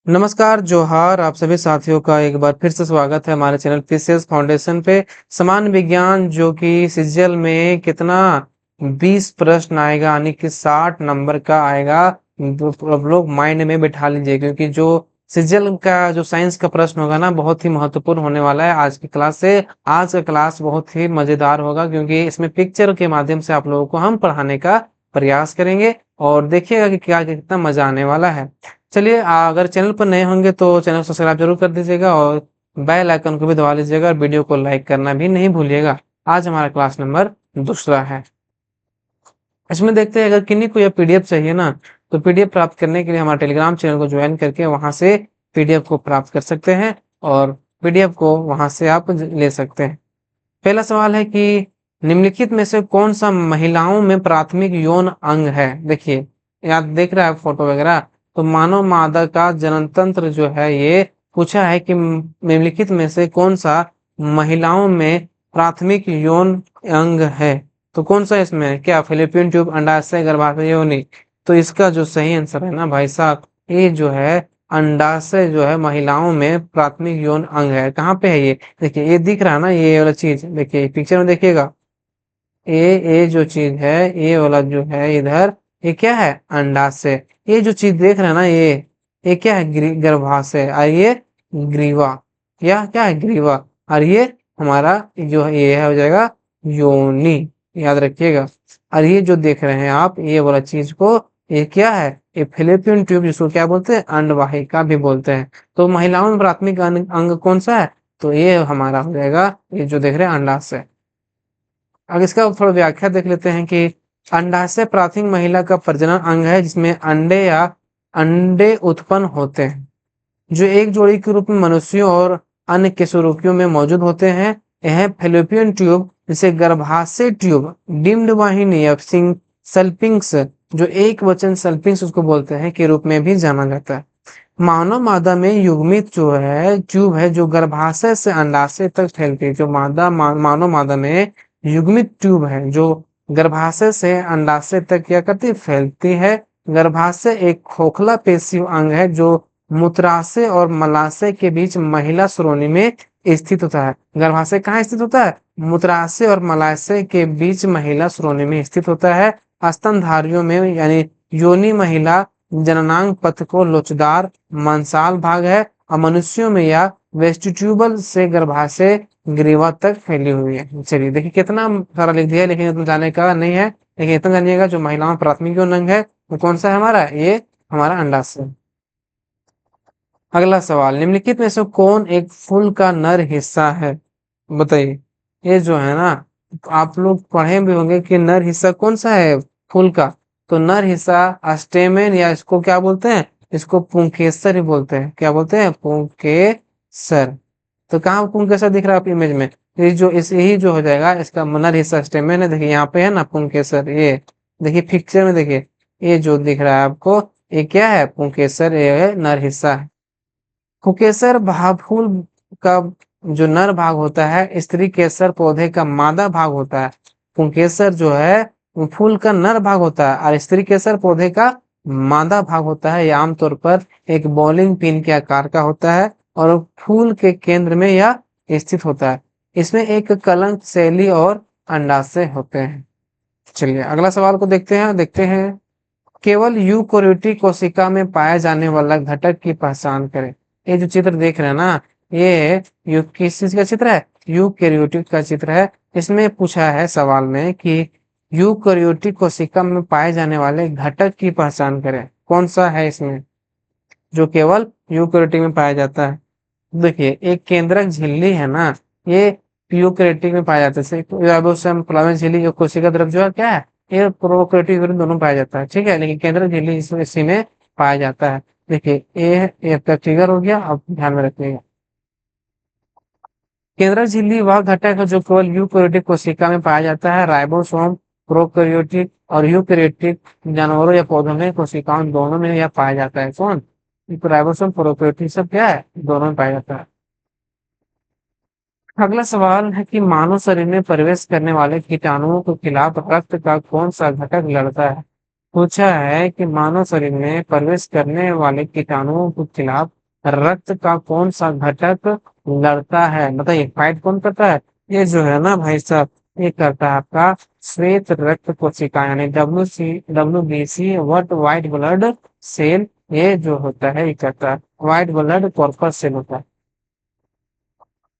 नमस्कार, जोहार आप सभी साथियों का एक बार फिर से स्वागत है हमारे चैनल फिशेस फाउंडेशन पे। समान विज्ञान जो कि सीजीएल में कितना 20 प्रश्न आएगा, यानी कि 60 नंबर का आएगा। आप लोग माइंड में बिठा लीजिए, क्योंकि जो सीजीएल का जो साइंस का प्रश्न होगा ना, बहुत ही महत्वपूर्ण होने वाला है आज की क्लास से। आज का क्लास बहुत ही मजेदार होगा, क्योंकि इसमें पिक्चर के माध्यम से आप लोगों को हम पढ़ाने का प्रयास करेंगे और देखिएगा कि क्या कितना मजा आने वाला है। चलिए, अगर चैनल पर नए होंगे तो चैनल को सब्सक्राइब जरूर कर दीजिएगा और बेल आइकन को भी दबा लीजिएगा और वीडियो को लाइक करना भी नहीं भूलिएगा। आज हमारा क्लास नंबर दूसरा है। इसमें देखते हैं, अगर किन्हीं को यह पीडीएफ चाहिए ना, तो पीडीएफ प्राप्त करने के लिए हमारे टेलीग्राम चैनल को ज्वाइन करके वहां से पीडीएफ को प्राप्त कर सकते हैं और पीडीएफ को वहां से आप ले सकते हैं। पहला सवाल है कि निम्नलिखित में से कौन सा महिलाओं में प्राथमिक यौन अंग है। देखिए, याद देख रहा है फोटो वगैरह। तो मानव मादा का जनन तंत्र जो है, ये पूछा है कि निम्नलिखित में से कौन सा महिलाओं में प्राथमिक यौन अंग है। तो कौन सा इसमें है? क्या फैलोपियन ट्यूब, अंडाशय, गर्भाशय, योनि? तो इसका जो सही आंसर है ना भाई साहब, ये जो है अंडाशय जो है महिलाओं में प्राथमिक यौन अंग है। कहाँ पे है ये? देखिए, ये दिख रहा है ना, ये वाला चीज। देखिए पिक्चर में देखिएगा, ये जो चीज है, ये वाला जो है इधर, ये क्या है? अंडाशय। ये जो चीज देख रहे हैं ना, ये क्या है? गर्भाशय। और ये ग्रीवा। या क्या है? ग्रीवा। और ये हमारा जो है, ये हो जाएगा योनि। याद रखिएगा। और ये जो देख रहे हैं आप, ये वाला चीज को, ये क्या है? ये फिलिपियन ट्यूब, जिसको क्या बोलते हैं? अंडवाहिका भी बोलते हैं। तो महिलाओं में प्राथमिक अंग कौन सा है? तो ये हमारा हो जाएगा, ये जो देख रहे हैं, अंडाशय। अब इसका थोड़ा व्याख्या देख लेते हैं कि अंडाशय प्राथमिक महिला का प्रजनन अंग है, जिसमें अंडे या अंडे उत्पन्न होते हैं, जो एक जोड़ी के रूप में मनुष्यों और अन्य कशेरुकियों में मौजूद होते हैं। यह फेलोपियन ट्यूब, जिसे गर्भाशय ट्यूब, डिम्ड वाहिनी या सल्पिंक्स, जो एक वचन सल्पिंक्स उसको बोलते हैं, के रूप में भी जाना जाता है। मानव मादा में युग्मित जो है ट्यूब है, जो गर्भाशय से अंडाशय तक फैलती है। जो मानव मादा में युग्मित ट्यूब है, जो गर्भाशय से अंडाशय तक क्या करती है? फैलती है। गर्भाशय एक खोखला पेशीय अंग है, जो मूत्राशय और मलाशय के बीच महिला श्रोणि में स्थित होता है। गर्भाशय कहाँ स्थित होता है? मूत्राशय और मलाशय के बीच महिला श्रोणि में स्थित होता है। स्तनधारियों में यानी योनि महिला जननांग पथ को लोचदार मांसाल भाग है, और मनुष्यों में यह वेस्टिट्यूबल से गर्भाशय ग्रीवा तक फैली हुई है। चलिए देखिए, कितना सारा लिख दिया है, लेकिन इतना जाने का नहीं है। लेकिन इतना जानिएगा, जो महिलाओं प्राथमिक यौन अंग है वो कौन सा है हमारा? ये हमारा अंडाशय। अगला सवाल, निम्नलिखित में से कौन एक फूल का नर हिस्सा है? बताइए। ये जो है ना, आप लोग पढ़े भी होंगे कि नर हिस्सा कौन सा है फूल का। तो नर हिस्सा स्टेमेन, या इसको क्या बोलते हैं? इसको पुंकेसर ही बोलते हैं। क्या बोलते हैं? पुंकेसर। तो कहाँ पुंकेसर दिख रहा है आप इमेज में? ये जो इस यही जो हो जाएगा, इसका नर हिस्सा स्टेमेन है। देखिए यहाँ पे है ना पुंकेसर, ये देखिए पिक्चर में देखिए, ये जो दिख रहा है आपको, ये क्या है? पुंकेसर, ये नर हिस्सा है। कुकेसर फूल का जो नर भाग होता है, स्त्री केसर पौधे का मादा भाग होता है। पुंकेसर जो है वो फूल का नर भाग होता है, और स्त्री केसर पौधे का मादा भाग होता है। यह आमतौर पर एक बॉलिंग पिन के आकार का होता है, और फूल के केंद्र में यह स्थित होता है। इसमें एक कलंक, शैली और अंडाशय होते हैं। चलिए अगला सवाल को देखते हैं। केवल यूकोरियोटिक कोशिका में पाया जाने वाला घटक की पहचान करें। ये जो चित्र देख रहे हैं ना, ये किस चीज का चित्र है? यूकेरियोटिक का चित्र है। इसमें पूछा है सवाल में कि यूकेरियोटिक कोशिका में पाए जाने वाले घटक की पहचान करें। कौन सा है इसमें जो केवल यूकेरियोटिक में पाया जाता है? देखिए, एक केंद्रक झिल्ली है ना, ये यूकेरियोटिक में पाया जाता है। राइबोसोम, प्लाज्मा झिल्ली, और कोशिका द्रव जो है क्या है? ये प्रोकैरियोटिक यूरिन दोनों पाया जाता है, ठीक है। लेकिन केंद्रक झिल्ली इसी में पाया जाता है। देखिए, ये आपका फिगर हो गया, अब ध्यान में रखिएगा। केंद्रक झिल्ली वह घटक है जो केवल यूकेरियोटिक कोशिका में पाया जाता है। राइबोसोम प्रोकैरियोटिक और यूकेरियोटिक जानवरों या पौधों में, कोशिकाओं दोनों में यह पाया जाता है। कौन? राइबोसोम प्रोकैरियोटिक सब क्या है? दोनों में पाया जाता है। अगला सवाल है कि मानव शरीर में प्रवेश करने वाले कीटाणुओं के खिलाफ रक्त का कौन सा घटक लड़ता है? पूछा है कि मानव शरीर में प्रवेश करने वाले कीटाणुओं के खिलाफ रक्त का कौन सा घटक लड़ता है, बताइए फाइट कौन करता है। ये जो है ना भाई साहब, ये करता है आपका श्वेत रक्त कोशिका यानी WBC व्हाइट ब्लड सेल। ये जो होता है ये करता है व्हाइट ब्लड कॉर्पस सेल होता है।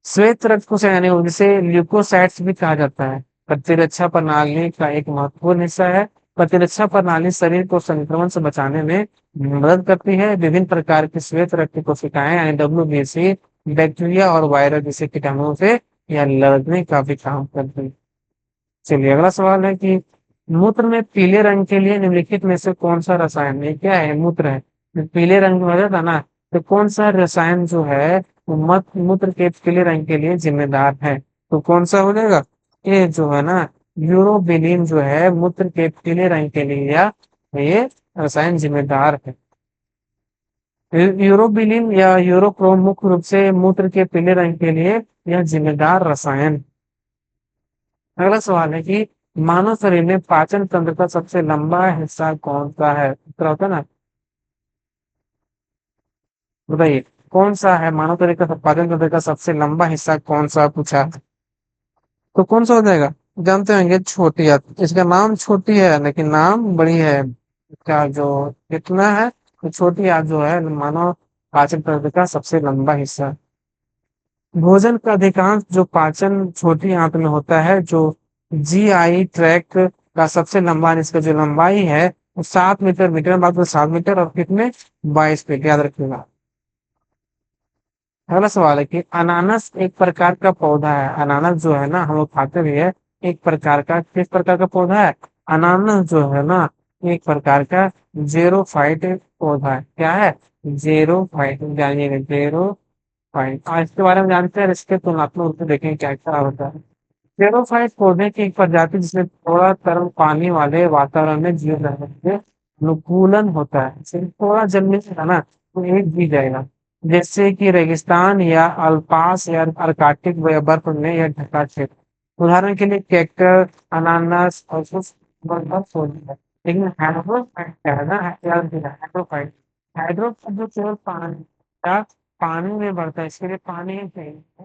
श्वेत रक्त कोशिका यानी जिसे ल्यूकोसाइट्स भी कहा जाता है, प्रतिरक्षा प्रणाली का एक महत्वपूर्ण हिस्सा है। प्रतिरक्षा प्रणाली शरीर को संक्रमण से बचाने में मदद करती है। विभिन्न प्रकार की श्वेत रक्त कोशिकाएं यानी WBC बैक्टीरिया और वायरस जैसे कीटाणुओं से या लड़ने का भी काम करती है। चलिए अगला सवाल है कि मूत्र में पीले रंग के लिए निम्नलिखित में से कौन सा रसायन, ये क्या है मूत्र है, जो पीले रंग में हो जाता है ना, तो कौन सा रसायन जो है वो मूत्र के पीले रंग के लिए जिम्मेदार है, तो कौन सा हो जाएगा, ये जो है ना यूरोबिलिन जो है मूत्र के पीले रंग के लिए या ये रसायन जिम्मेदार है। यूरोबिलिन या यूरोक्रोम मुख्य रूप से मूत्र के पीले रंग के लिए यह जिम्मेदार रसायन। अगला सवाल है कि मानव शरीर में पाचन तंत्र का सबसे लंबा हिस्सा कौन सा है, उत्तर होता है ना, बताइए कौन सा है मानव शरीर का पाचन तंत्र का सबसे लंबा हिस्सा कौन सा पूछा है? तो कौन सा हो जाएगा, जानते होंगे छोटी आंत, इसका नाम छोटी है लेकिन नाम बड़ी है। इसका जो कितना है, तो छोटी आंत जो है मानव पाचन तंत्र का सबसे लंबा हिस्सा। भोजन का अधिकांश जो पाचन छोटी आंत में होता है, जो GI ट्रैक का सबसे लंबा इसका जो लंबाई है वो 7 मीटर, मीटर में बात करें 7 मीटर और कितने 22 फीट, याद रखिएगा। अगला सवाल है कि अनानास एक प्रकार का पौधा है, अनानास जो है ना हम लोग खाते भी है, एक प्रकार का किस प्रकार का पौधा है, अनानास जो है ना एक प्रकार का जेरोफाइट पौधा है, क्या है जेरोफाइट, जानिएगा जेरोफाइट। आज इसके बारे में जानते हैं, इसके तुलनात्मक रूप से देखें क्या क्या होता है। जेरोफाइट पौधे की एक प्रजाति जिसमें थोड़ा गर्म पानी वाले वातावरण में जीव रहने के अनुकूलन होता है, सिर्फ थोड़ा जलने से है ना तो एक भी जाएगा, जैसे कि रेगिस्तान या अल्पास या अर्कटिक बर्फ में या ढका क्षेत्र। उदाहरण के लिए कैक्टर, अनानास और कुछ बर्फ पौधे हैं। लेकिन हाइड्रोफाइट क्या है ना, हाइड्रोफाइट, हाइड्रोफाइट जो केवल पानी या पानी में बढ़ता है, इसके लिए पानी ही चाहिए।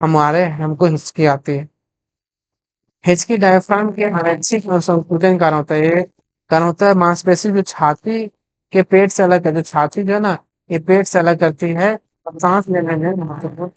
हमारे हमको हिचकी आती है। हिचकी डायफ्राम के अनैच्छिक संकुचन कारण होता है। ये कारण होता है मांसपेशी जो छाती के पेट से अलग है, जो छाती जो है ना, ये पेट से अलग करती है और सांस लेने में महत्वपूर्ण है।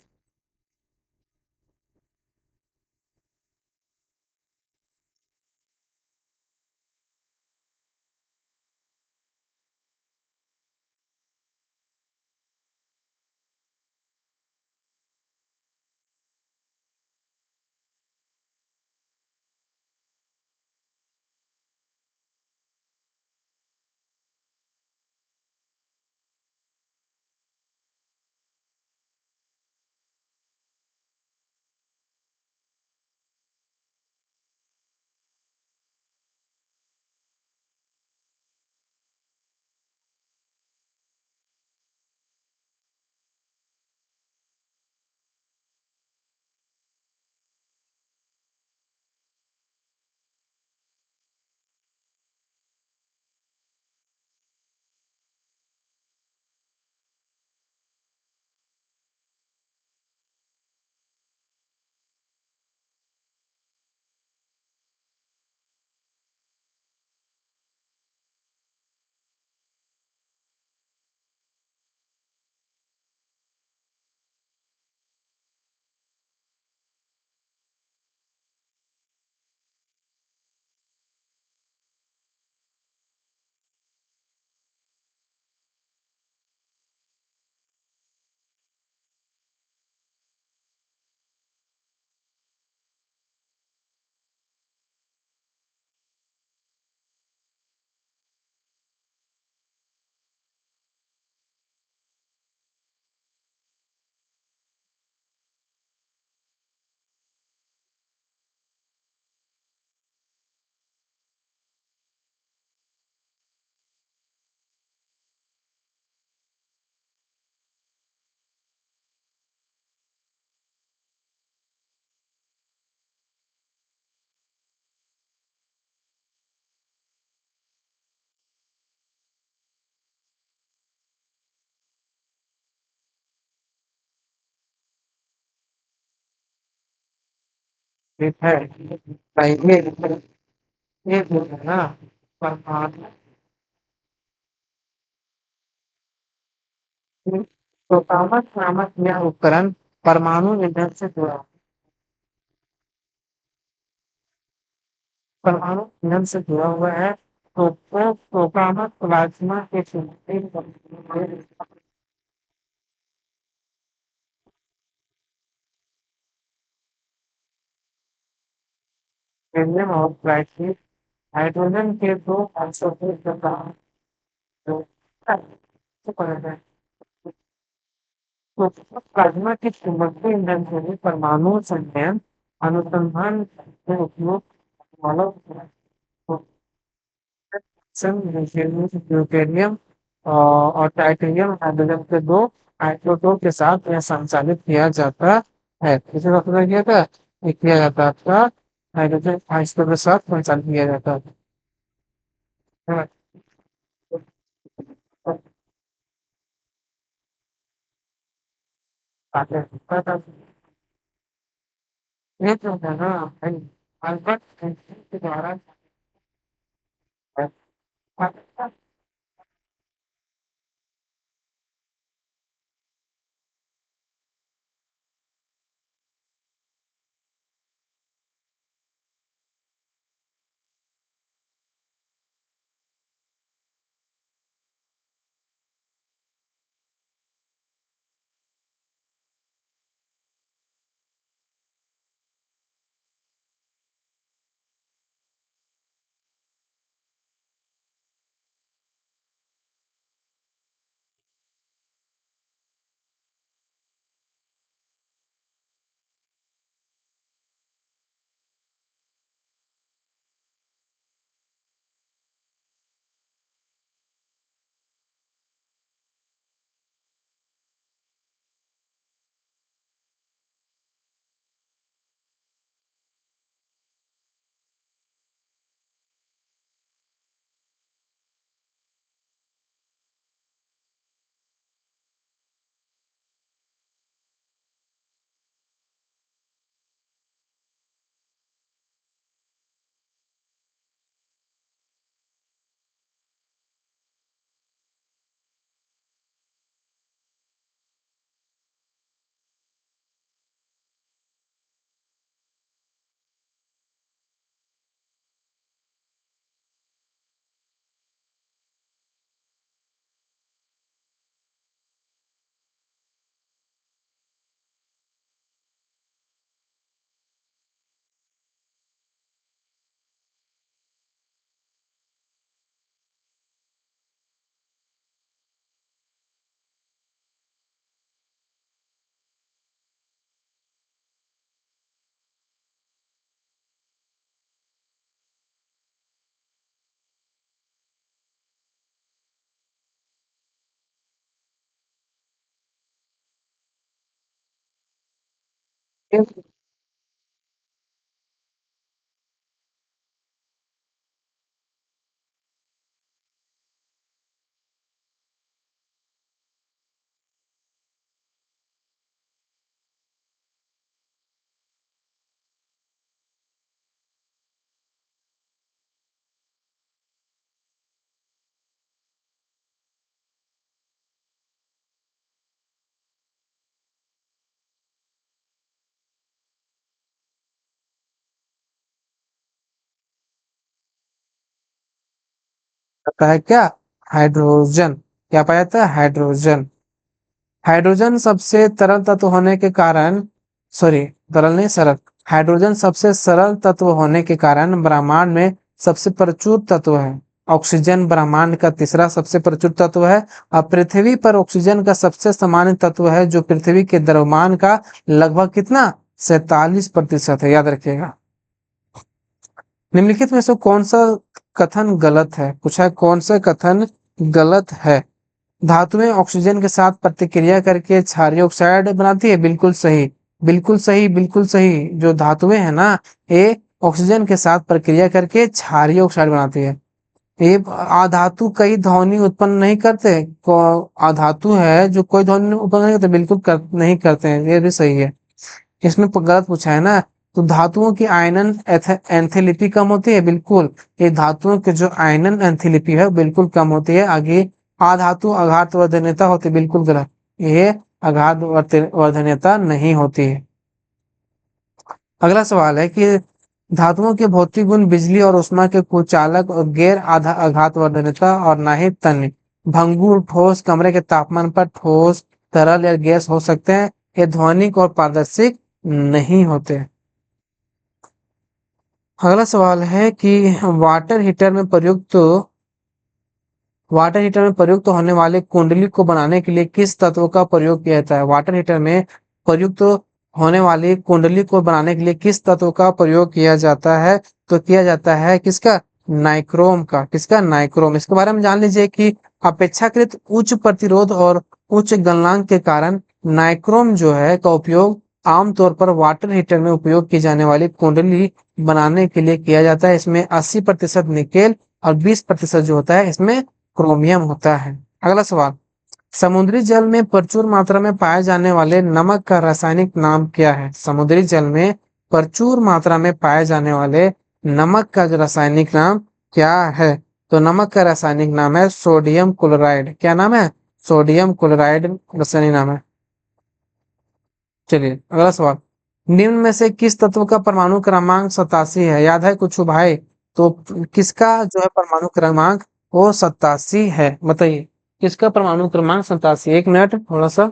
भाई ये जो है ना, परमाणु तो कामक नामक यह उपकरण परमाणु ईंधन से जुड़ा, परमाणु ईंधन से जुड़ा हुआ है। तो टोकामक प्लाज्मा के चुंबकीय हीलियम और ट्राइटिल हाइड्रोजन के दो आइसोटोप प्रकार जो तो प्लाज्मा के चुंबकीय ईंधन के लिए परमाणु संचयन अनुसंधान में उपयोग वाला ड्यूटेरियम और टाइटेनियम हाइड्रोजन के दो आइसोटोप के साथ यह संचालित किया जाता है। इसे पता किया था, ये किया जाता है आपका हाइड्रोजन आइसोटोप के साथ संचालित किया जाता है। ये जो है ना भाई, अल्बर्ट आइंस्टीन के द्वारा आता है क्या? हाइड्रोजन। क्या पाया जाता है? हाइड्रोजन। हाइड्रोजन सबसे तरल तत्व होने के कारण, सॉरी, तरल नहीं, सरल। हाइड्रोजन सबसे सरल तत्व होने के कारण ब्रह्मांड में सबसे प्रचुर तत्व है। ऑक्सीजन ब्रह्मांड का तीसरा सबसे प्रचुर तत्व है। अब पृथ्वी पर ऑक्सीजन का सबसे सामान्य तत्व है, जो पृथ्वी के द्रव्यमान का लगभग कितना, 47% है, याद रखिएगा। निम्नलिखित में से कौन सा कथन गलत है? पूछा है कौन सा कथन गलत है। धातुएं ऑक्सीजन के साथ प्रतिक्रिया करके क्षारीय ऑक्साइड बनाती है, बिल्कुल सही। बिल्कुल सही, बिल्कुल सही। जो धातुएं है ना, ये ऑक्सीजन के साथ प्रक्रिया करके क्षारीय ऑक्साइड बनाती है। ये अधातु कई ध्वनि उत्पन्न नहीं करते। अधातु है जो कोई ध्वनि उत्पन्न नहीं करते, बिल्कुल नहीं करते हैं, ये भी सही है। इसमें गलत पूछा है ना। तो धातुओं की आयनन एंथैल्पी कम होती है, बिल्कुल। ये धातुओं की जो आयनन एंथैल्पी है बिल्कुल कम होती है। आगे अधातु आघात वर्धनीयता होती है, बिल्कुल गलत। ये आघात वर्धनीयता नहीं होती है। अगला सवाल है कि धातुओं के भौतिक गुण बिजली और ऊष्मा के कुचालक और गैर आधा आघात वर्धनीयता और ना ही तन्य। भंगुर ठोस कमरे के तापमान पर ठोस, तरल या गैस हो सकते हैं। ये ध्वनिक और पारदर्शिक नहीं होते। अगला सवाल है कि वाटर हीटर में प्रयुक्त वाटर हीटर में प्रयुक्त होने वाले कुंडली को बनाने के लिए किस तत्व का प्रयोग किया जाता है? वाटर हीटर में प्रयुक्त होने वाली कुंडली को बनाने के लिए किस तत्व का प्रयोग किया जाता है? तो किया जाता है किसका? नाइक्रोम का। किसका? नाइक्रोम। इसके बारे में जान लीजिए कि अपेक्षाकृत उच्च प्रतिरोध और उच्च गलनांक के कारण नाइक्रोम जो है का उपयोग आमतौर पर वाटर हीटर में उपयोग की जाने वाली कुंडली बनाने के लिए किया जाता है। इसमें 80% निकेल और 20% जो होता है इसमें क्रोमियम होता है। अगला सवाल, समुद्री जल में प्रचुर मात्रा में पाए जाने वाले नमक का रासायनिक नाम क्या है? समुद्री जल में प्रचुर मात्रा में पाए जाने वाले नमक का जो रासायनिक नाम क्या है? तो नमक का रासायनिक नाम है सोडियम क्लोराइड। क्या नाम है? सोडियम क्लोराइड रासायनिक नाम है। चलिए अगला सवाल, निम्न में से किस तत्व का परमाणु क्रमांक 87 है? याद है कुछ भाई? तो किसका जो है परमाणु क्रमांक वो 87 है, बताइए किसका परमाणु क्रमांक 87? एक मिनट थोड़ा सा।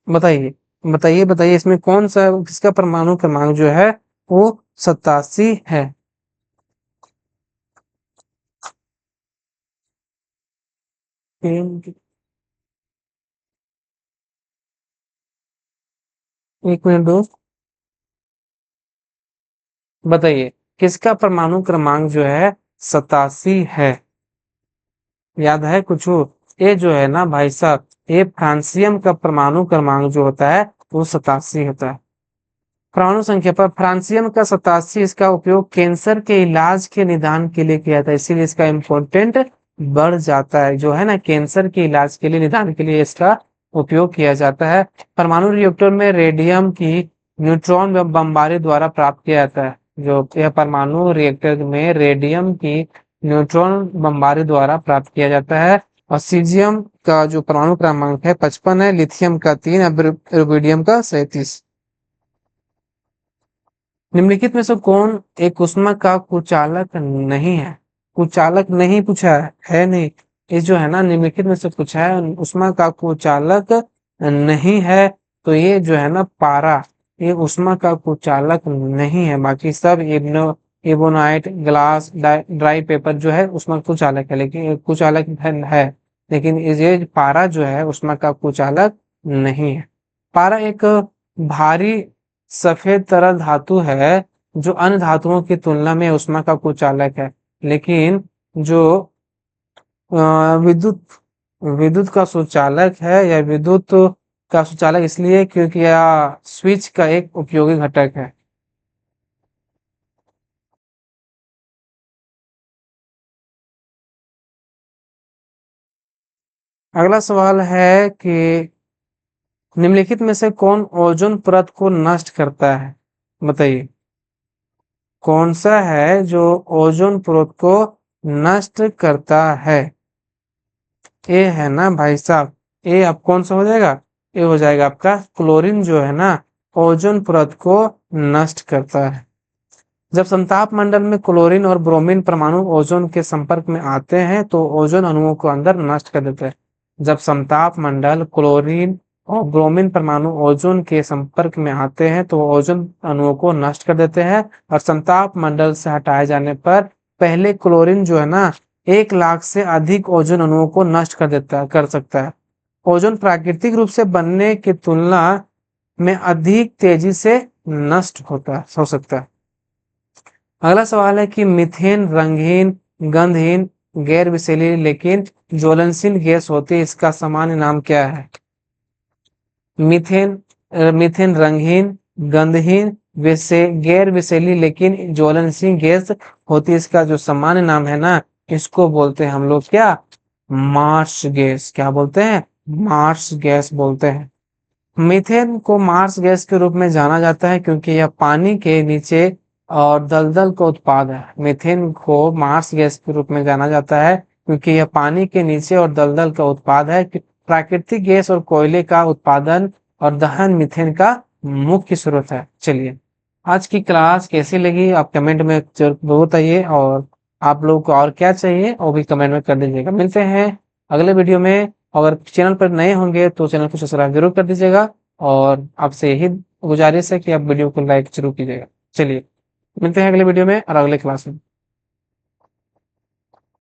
बताइए, बताइए, बताइए इसमें कौन सा किसका परमाणु क्रमांक जो है वो 87 है? एक मिनट दोस्त, बताइए किसका परमाणु क्रमांक जो है 87 है? याद है कुछ? ये जो है ना भाई साहब, ये फ्रांसियम का परमाणु क्रमांक जो होता है वो 87 होता है। परमाणु संख्या पर फ्रांसियम का 87, इसका उपयोग कैंसर के इलाज के निदान के लिए किया जाता है, इसीलिए इसका इम्पोर्टेंट बढ़ जाता है। जो है ना कैंसर के इलाज के लिए, निदान के लिए इसका उपयोग किया जाता है। परमाणु रिएक्टर में रेडियम की न्यूट्रॉन बमबारी द्वारा प्राप्त किया जाता है। जो यह परमाणु रिएक्टर में रेडियम की न्यूट्रॉन बमबारी द्वारा प्राप्त किया जाता है। और सीजियम का जो परमाणु क्रमांक है 55 है, लिथियम का 3, रुबिडियम का 37। निम्नलिखित में से कौन एक ऊष्मा का कुचालक नहीं है? कुचालक नहीं पूछा है नहीं। ये जो है ना निम्नलिखित में से पूछा है ऊष्मा का कुचालक नहीं है, तो ये जो है ना पारा, ये ऊष्मा का कुचालक नहीं है। बाकी सब एबोनाइट, ग्लास, ड्राई पेपर जो है ऊष्मा का कुचालक है, लेकिन कुचालक है, लेकिन ये पारा जो है ऊष्मा का कुचालक नहीं है। पारा एक भारी सफेद तरल धातु है जो अन्य धातुओं की तुलना में ऊष्मा का कुचालक है, लेकिन जो विद्युत विद्युत का सुचालक है या विद्युत का सुचालक इसलिए क्योंकि यह स्विच का एक उपयोगी घटक है। अगला सवाल है कि निम्नलिखित में से कौन ओजोन परत को नष्ट करता है? बताइए कौन सा है जो ओजोन परत को नष्ट करता है? ए है ना भाई साहब, ए अब कौन सा हो जाएगा? ए हो जाएगा आपका क्लोरीन जो है ना, ओजोन परत को नष्ट करता है। जब समताप मंडल में क्लोरीन और ब्रोमीन परमाणु ओजोन के संपर्क में आते हैं तो ओजोन अणुओं को अंदर नष्ट कर देते हैं। जब समताप मंडल क्लोरीन और ब्रोमीन परमाणु ओजोन के संपर्क में आते हैं तो ओजोन अणुओं को नष्ट कर देते हैं, और समताप मंडल से हटाए जाने पर पहले क्लोरीन जो है ना 1 लाख से अधिक ओजोन अणुओं को नष्ट कर सकता है। ओजोन प्राकृतिक रूप से बनने की तुलना में अधिक तेजी से नष्ट हो सकता है। अगला सवाल है कि मीथेन रंगहीन, गंधहीन, गैर विषैली लेकिन ज्वलनशील गैस होती है, इसका सामान्य नाम क्या है? मीथेन मीथेन रंगहीन, गंधहीन, गैर विषैली लेकिन ज्वलनशील गैस होती है, इसका जो सामान्य नाम है ना, इसको बोलते हैं हम लोग क्या? Marsh gas. क्या बोलते हैं? मार्स गैस बोलते हैं। मीथेन को मार्स गैस के रूप में जाना जाता है क्योंकि यह पानी के नीचे और दलदल का उत्पाद है। मीथेन को मार्स गैस के रूप में जाना जाता है क्योंकि यह पानी के नीचे और दलदल का उत्पाद है। प्राकृतिक गैस और कोयले का उत्पादन और दहन मीथेन का मुख्य स्रोत है। चलिए, आज की क्लास कैसी लगी आप कमेंट में जरूर बताइए, और आप लोगों को और क्या चाहिए वो भी कमेंट में कर दीजिएगा। मिलते हैं अगले वीडियो में। अगर चैनल पर नए होंगे तो चैनल को सब्सक्राइब जरूर कर दीजिएगा, और आपसे यही गुजारिश है कि आप वीडियो को लाइक जरूर कीजिएगा। चलिए, मिलते हैं अगले वीडियो में और अगले क्लास में।